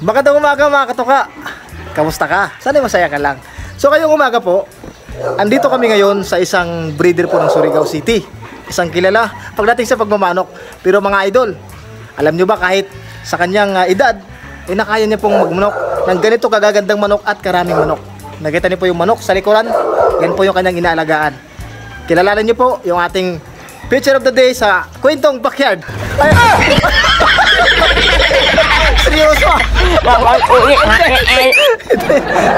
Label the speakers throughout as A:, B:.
A: Magandang umaga mga katoka. Kamusta ka? Sana masaya ka lang. So ngayong umaga po, andito kami ngayon sa isang breeder po ng Surigao City. Isang kilala pagdating sa pagmamanok. Pero mga idol, alam nyo ba kahit sa kanyang edad, nakaya niya pong magmanok ng ganito kagagandang manok at karaming manok. Nakita niyo po yung manok sa likuran, yan po yung kanyang inaalagaan. Kilalanin niyo po yung ating picture of the day sa Kwentong Backyard. Seryoso.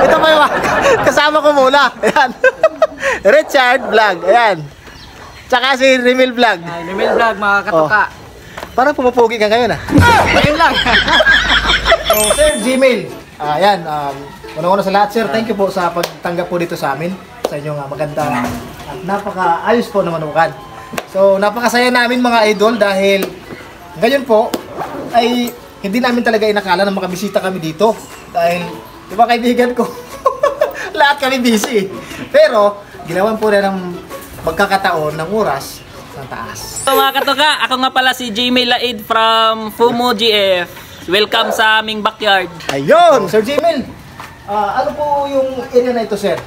A: Ito pa yung kasama ko muna. Ayan. Richard Vlog. Ayan. Tsaka si Remil Vlog.
B: Remil Vlog, mga katoka.
A: Parang pumupugi ka ngayon
B: Ngayon lang.
A: So, Sir Gmail. Ayan. Una-una sa lahat, Sir. Thank you po sa pagtanggap po dito sa amin. Sa inyong maganda at napaka-ayos po na manukan. So, napakasaya namin mga idol dahil ngayon po ay hindi namin talaga inakala na makabisita kami dito dahil, di ba kaibigan ko, lahat kami busy. Pero, ginawan po rin ng magkakataon ng oras ng taas.
B: So mga katoka, ako nga pala si Jimmy Laid from Fumo GF. Welcome sa aming backyard.
A: Ayun, Sir Jimil. Ano po yung area na ito, Sir?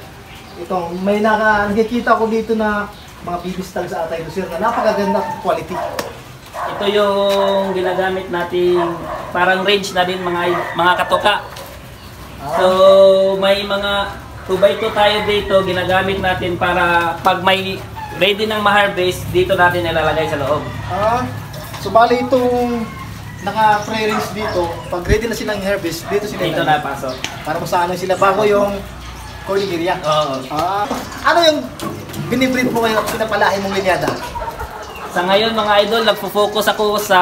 A: Itong may nakikita ko dito na mga bibistag sa atay ko, Sir, na napakaganda quality.
B: Ito yung ginagamit nating parang range na din mga katoka. So may mga 2x2 tayo dito ginagamit natin para pag may ready ng ma-harvest, dito natin ilalagay sa loob.
A: So bali itong naka-pre-range dito, pag ready na silang harvest, dito sila
B: Dito na pasok.
A: para masanay sila bago yung calling area.
B: Oo.
A: Ano yung binibreed mo ngayon at pinapalahin mong linyada?
B: Sa ngayon mga idol, nagfo-focus ako sa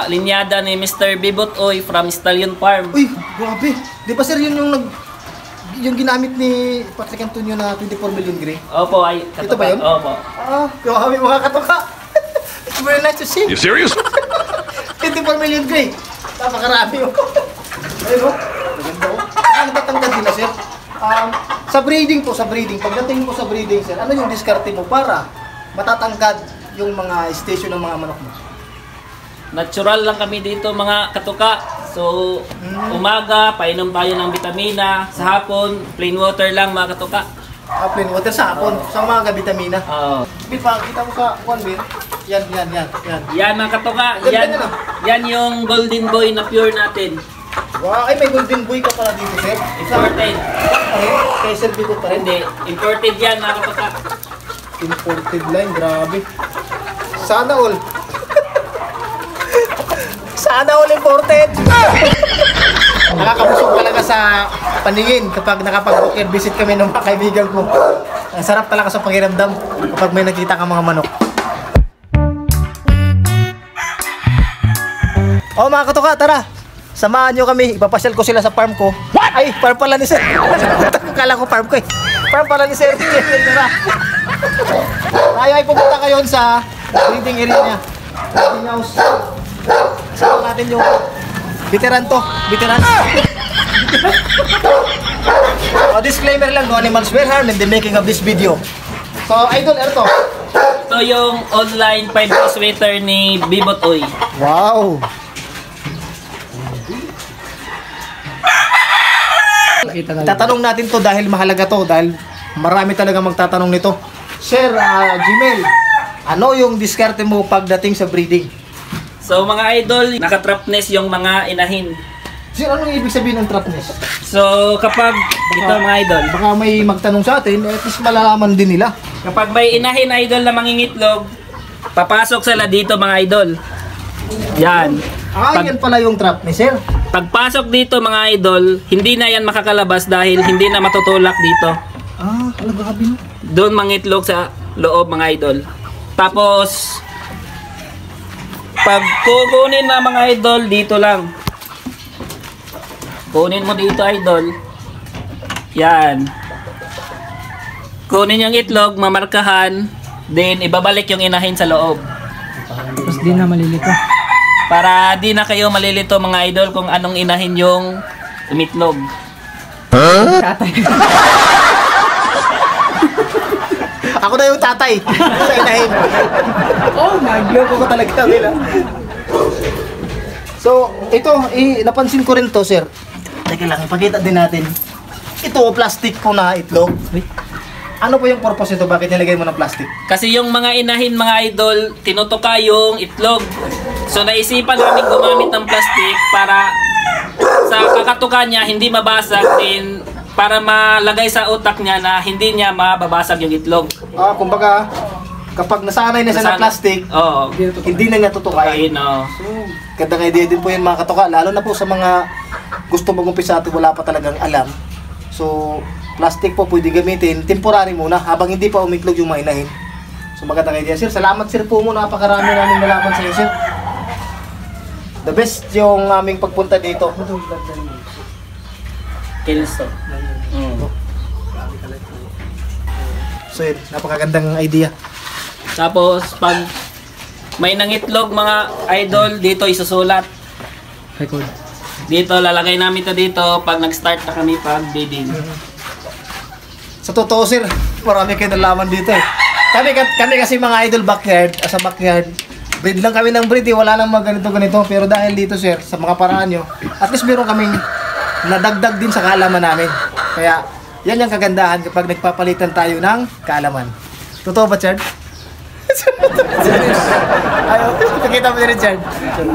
B: linyada ni Mr. Bibot Oy from Stallion Farm.
A: Uy, grabe! Di ba, Sir, yun yung ginamit ni Patrick Antonio na 24 million gray?
B: Opo, ay katoka.
A: Ito ba yun?
B: Opo.
A: Grabe mga katoka! It's very nice to see.
C: You serious?
A: 24 million gray! Napakarami yun. Ayun o. Maganda o. Ang tatangkad nila, Sir. Sa breeding, pagdating mo sa breeding, Sir, ano yung diskarte mo para matatangkad yung mga station ng mga manok mo?
B: Natural lang kami dito mga katoka. So, umaga, painom tayo ng vitamina. Sa hapon, plain water lang mga katoka.
A: Plain water sa hapon, sa mga vitamina.
B: Oo.
A: Kita mo sa one beer. Yan.
B: Yan mga katoka.
A: Ganda na.
B: Yan yung golden boy na pure natin.
A: Wow, ay may golden boy ka pala dito, Sir.
B: Imported.
A: Kay Sir Biko pa rin.
B: Hindi. Imported yan mga katoka.
A: Imported line, grabe. Sana all. Sana all imported. Nakakabusog talaga sa paningin kapag nakapag-booker visit kami ng mga kaibigan ko. Ang sarap talaga sa pakiramdam kapag may nakita kang mga manok. Mga katoka, tara. Samahan nyo kami. Ipapasyal ko sila sa farm ko. Ay, farm pala ni Sir. Kala ko farm ko eh. Farm pala ni Sir. Tayo ay pupunta ngayon sa breeding area niya. Breeding house. Kasama natin yung veteran to. Veteran. Disclaimer lang, no animals were harmed in the making of this video. So, Idol, ito.
B: Ito yung online 5-day sweater ni Bibot Oy.
A: Wow. Tatanong natin to dahil mahalaga to. Dahil marami talaga magtatanong nito. Sir, Gmail, ano yung diskarte mo pagdating sa breeding?
B: So mga idol, naka-trapness yung mga inahin.
A: Sir, anong ibig sabihin ng trapness?
B: So kapag, ito mga idol,
A: Baka may magtanong sa atin, at least malalaman din nila.
B: kapag may inahin idol na mangingitlog, papasok sila dito mga idol. Yan.
A: Yan pala yung trapness, sir.
B: Pagpasok dito mga idol, hindi na yan makakalabas dahil hindi na matutulak dito.
A: Grabe no.
B: Doon mangitlog sa loob mga idol. Tapos pag kukunin na mga idol, dito lang. Kunin mo dito idol. Yan. Kunin yung itlog, mamarkahan, then ibabalik yung inahin sa loob.
D: Tapos di na malilito.
B: Para di na kayo malilito mga idol kung anong inahin yung umitlog.
D: Tatay.
A: Ako na yung tatay sa inahin.
D: Oh my God.
A: Ko talaga nila. So, ito, napansin ko rin to, sir. Teka lang, ipakita din natin. Ito, plastic po na itlog. Ano po yung purpose nito? Bakit nilagay mo ng plastic?
B: Kasi yung mga inahin, mga idol, tinutuka yung itlog. So naisipan namin gumamit ng plastic para sa kakatuka niya hindi mabasag din, para malagay sa utak niya na hindi niya mababasag yung itlog.
A: Kumbaga, kapag nasanay na siya ng plastic,
B: Oo.
A: hindi na niya tutukain.
B: Ayun, oh.
A: So, gandang idea din po yun mga katuka, lalo na po sa mga gusto mag-umpisa at wala pa talagang alam. So, plastic po pwede gamitin, temporary muna, habang hindi pa umiklog yung mga inahin. So, magandang idea, sir. Salamat, sir po mo. Napakarami namin nalaman sa iyo, sir. The best yung aming pagpunta dito.
B: Kelso.
A: So, yun, napakagandang idea.
B: Tapos, pag may nangitlog, mga idol, dito isusulat.
D: Record.
B: Dito, lalagay namin ito dito pag nag-start na kami pag-breeding.
A: Sa totoo, sir, marami kayo nalaman dito eh. Kami kasi mga idol sa backyard, breed lang kami ng breed eh. Wala nang mga ganito. Pero dahil dito, sir, sa mga paraan nyo, at least meron kaming nadagdag din sa kaalaman namin. Kaya, yan yung kagandahan kapag nagpapalitan tayo ng kaalaman. Totoo ba, Chard? Ayaw, pakita mo si Richard.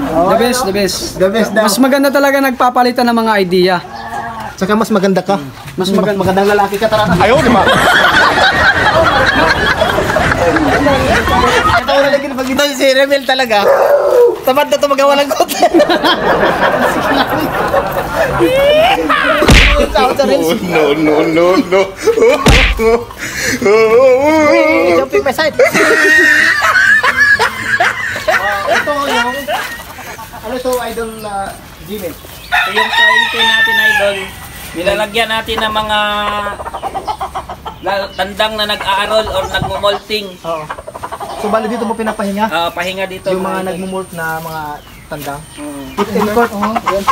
D: The best, the best.
A: The best daw.
D: Mas maganda talaga nagpapalitan ng mga idea.
A: Tsaka mas maganda ka. Mas magandang lalaki ka, tara na.
C: Ayaw, di ba?
A: Ito na lagi pag ito si Remel talaga. Tamad na ito magawa ng kot.
C: No.
A: Jumping my side. Ito yung ano to, idol Gmail.
B: So yung trying pin natin, idol, nilalagyan natin ng mga tandang na nag-aaral or nagmumolting.
A: Oo. So bali dito mo pinapahinga
B: Pahinga dito.
A: yung mga
B: idol.
A: nagmumult na mga tandang.
B: Mm.
A: Put in court. Ayan.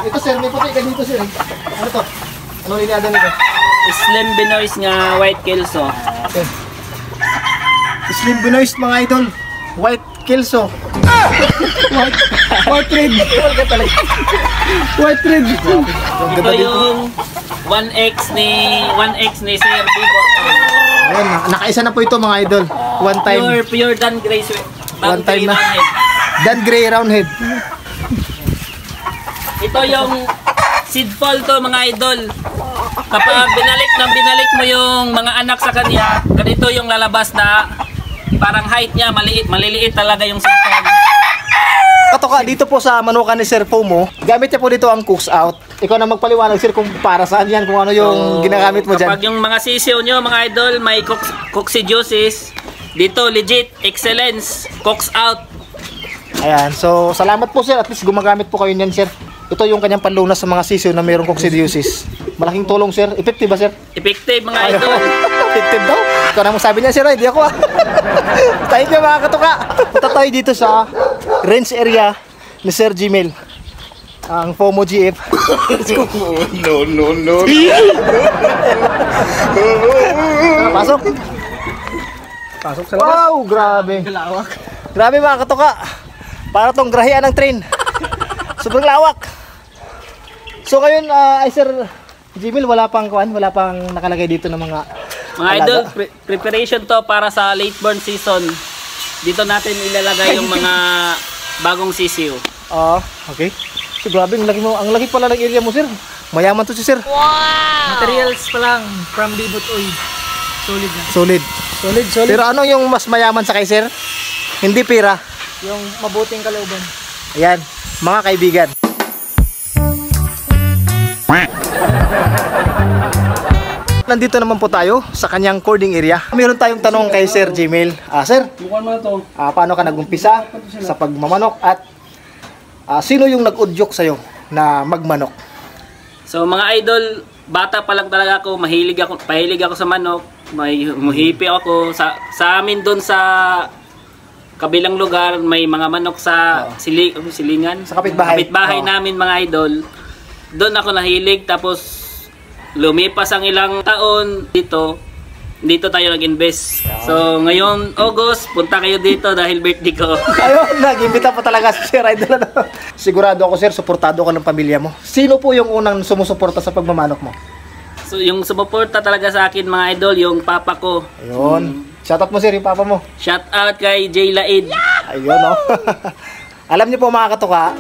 A: Ito sir, may puti ka dito sir. Ano to? Ano linada nito?
B: Slim Benoist nga white kelso.
A: Okay. Slim Benoist mga idol. White Kelso.
D: White red. White red.
B: Ito yung 1X ni Sir Bibot.
A: Ayan, nakaisa na po ito mga idol. One time.
B: Pure Dan Gray.
A: One time na. Dan Gray Roundhead.
B: Ito yung seed fall to mga idol. Kapag binalik mo yung mga anak sa kanya, ganito yung lalabas na parang height niya, maliliit talaga yung seed fall.
A: Katoka, dito po sa manukan ni Sir Pomo, gamit niya po dito ang cooks out. Ikaw na magpaliwanag sir kung para saan yan, kung ano yung ginagamit mo dyan.
B: Kapag yung mga sisiw nyo mga idol, may coccidiosis, dito legit, excellence, cooks out.
A: Ayan, so salamat po sir, at least gumagamit po kayo niyan sir. Ito yung kanyang panlunas sa mga sisiw na mayroong coccidiosis. Malaking tulong sir, effective ba sir?
B: Effective mga idol.
A: Effective daw? Ikaw na sabi niya sir, hindi ako ah. Tayo niya mga katuka. Punta tayo dito sa range area ni Sir Gmail. Ang FOMO GF.
C: No.
A: Tara, pasok. Pasok sa labas. Wow, grabe. Grabe mga katuka. Para tong grahian ng train. Sobrang lawak. So ngayon ay Sir Gmail, wala pang nakalagay dito ng mga
B: Idol, preparation to para sa late born season. Dito natin ilalagay yung mga bagong sisiw.
A: Okay. So grabe, ang laki pala ng area mo sir. Mayaman to si sir.
D: Materials pa lang from Bibot Oil. Solid na.
A: Solid. Pero ano yung mas mayaman sa kay sir? Hindi pera.
D: Yung mabuting kalooban.
A: Ayan, mga kaibigan. Nandito naman po tayo sa kanyang cording area. Meron tayong tanong kay Sir Gmail. Sir, paano ka nag-umpisa sa pagmamanok at sino yung nag-udyok sa'yo na magmanok?
B: So mga idol, bata pa lang talaga ako, pahilig ako sa manok, muhipi ako sa amin doon sa kabilang lugar, may mga manok sa silingan,
A: Sa kapitbahay.
B: Kapitbahay namin mga idol. Doon ako nahilig, tapos lumipas ang ilang taon dito, dito tayo nag-invest. So ngayon August, punta kayo dito dahil birthday ko.
A: Ayun, nag-imbita pa talaga si Sir Idol. Sigurado ako, Sir, suportado ka ng pamilya mo. Sino po yung unang sumusuporta sa pagmamanok mo?
B: So yung sumuporta talaga sa akin mga idol, yung papa ko.
A: Ayun. Shoutout mo, Sir, yung papa mo.
B: Shout out kay Jay Laid.
A: Ayun, no? Alam niyo po mga katuka,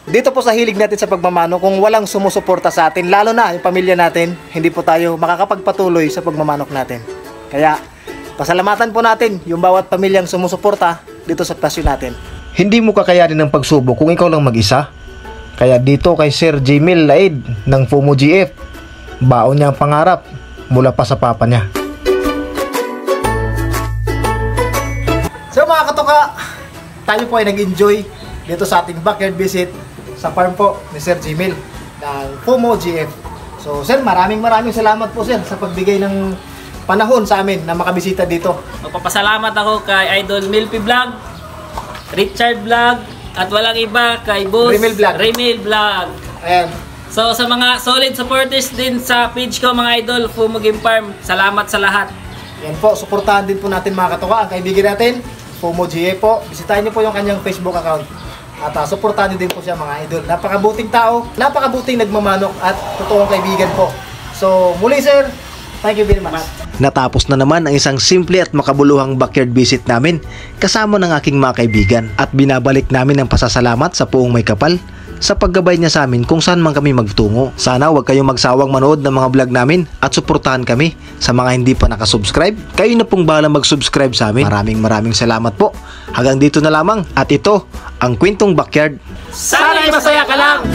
A: dito po sa hilig natin sa pagmamano, kung walang sumusuporta sa atin, lalo na yung pamilya natin, hindi po tayo makakapagpatuloy sa pagmamanok natin. Kaya, pasalamatan po natin yung bawat pamilyang sumusuporta dito sa pasyon natin. Hindi mo kakayanin ng pagsubok kung ikaw lang mag-isa. Kaya dito kay Sir Jamil Laid ng FOMO GF, baon niya ang pangarap mula pa sa papa niya. So mga katuka, tayo po ay nag-enjoy dito sa ating backyard visit sa farm po ni Sir Jamil ng FOMO GF. So Sir, maraming salamat po, Sir, sa pagbigay ng panahon sa amin na makabisita dito.
B: Magpapasalamat ako kay Idol Milpy Vlog, Richard Vlog, at walang iba kay Boss
A: Remil Vlog.
B: Remil Vlog.
A: Ayan.
B: So sa mga solid supporters din sa page ko mga idol, FOMO Game Farm, salamat sa lahat.
A: Yan po, suportahan din po natin mga katuka ang kaibigan natin, FOMO GF po. Bisitahin niyo po yung kanyang Facebook account. At suportahan niyo din po siya mga idol. Napakabuting tao, napakabuting nagmamanok at totoong kaibigan po. So muli, Sir, thank you very much.
C: Natapos na naman ang isang simple at makabuluhang backyard visit namin kasama ng aking mga kaibigan at binabalik namin ang pasasalamat sa Puong May Kapal sa paggabay niya sa amin kung saan man kami magtungo. Sana huwag kayong magsawang manood ng mga vlog namin at suportahan kami. Sa mga hindi pa nakasubscribe, kayo na pong bahala mag-subscribe sa amin. Maraming salamat po. Hanggang dito na lamang at ito ang Kwentong Backyard.
B: Sana'y masaya ka lang!